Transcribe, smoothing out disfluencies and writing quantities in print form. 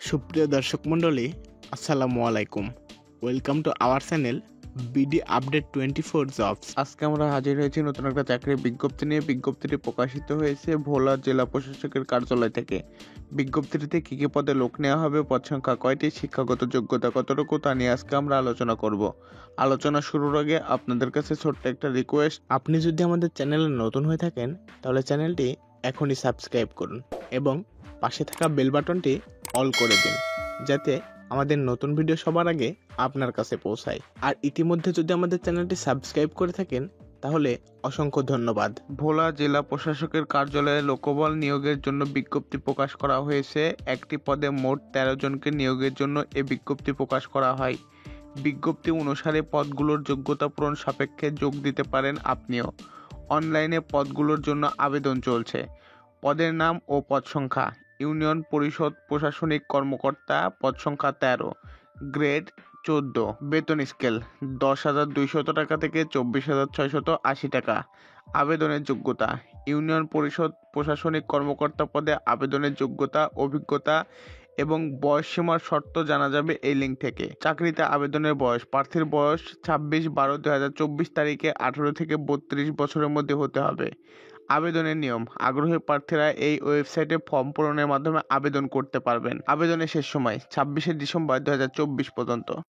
সুপ্রিয় দর্শক মণ্ডলী, আসসালামু আলাইকুম। Welcome to our channel BD update 24 jobs. আজকে আমরা হাজির হয়েছি নতুন একটা চাকরির বিজ্ঞপ্তি নিয়ে। বিজ্ঞপ্তিটি প্রকাশিত হয়েছে ভোলা জেলা প্রশাসকের কার্যালয় থেকে। বিজ্ঞপ্তিটিতে কী কী পদে লোক নেওয়া হবে, পদ সংখ্যা কয়টি, শিক্ষাগত যোগ্যতা কতটুকু, তা নিয়ে আজকে আমরা আলোচনা করব। আলোচনা শুরুর আগে আপনাদের কাছে ছোট্ট একটা রিকোয়েস্ট, আপনি যদি আমাদের চ্যানেলে নতুন হয়ে থাকেন তাহলে চ্যানেলটি এখনই সাবস্ক্রাইব করুন এবং পাশে থাকা বেল বাটনটি অল করে দিন, যাতে আমাদের নতুন ভিডিও সবার আগে আপনার কাছে পৌঁছায়। আর ইতিমধ্যে যদি আমাদের চ্যানেলটি সাবস্ক্রাইব করে থাকেন তাহলে অসংখ্য ধন্যবাদ। ভোলা জেলা প্রশাসকের কার্যালয়ে লোকবল নিয়োগের জন্য বিজ্ঞপ্তি প্রকাশ করা হয়েছে। একটি পদে মোট 13 জনকে নিয়োগের জন্য এ বিজ্ঞপ্তি প্রকাশ করা হয়। বিজ্ঞপ্তি অনুসারে পদগুলোর যোগ্যতা পূরণ সাপেক্ষে যোগ দিতে পারেন আপনিও। অনলাইনে পদগুলোর জন্য আবেদন চলছে। পদের নাম ও পদ সংখ্যা: ইউনিয়ন পরিষদ প্রশাসনিক কর্মকর্তা, পদ সংখ্যা 13, গ্রেড 14, বেতন স্কেল 10,200 টাকা থেকে 24,680 টাকা। আবেদনের যোগ্যতা: ইউনিয়ন পরিষদ প্রশাসনিক কর্মকর্তা পদে আবেদনের যোগ্যতা, অভিজ্ঞতা এবং বয়সসীমার শর্ত জানা যাবে এই লিঙ্ক থেকে। চাকরিতে আবেদনের বয়স: প্রার্থীর বয়স 26/12/2024 তারিখে 18 থেকে 32 বছরের মধ্যে হতে হবে। আবেদনের নিয়ম: আগ্রহী প্রার্থীরা এই ওয়েবসাইটে ফর্ম পূরণের মাধ্যমে আবেদন করতে পারবেন। আবেদনের শেষ সময় 26শে ডিসেম্বর 2024 পর্যন্ত।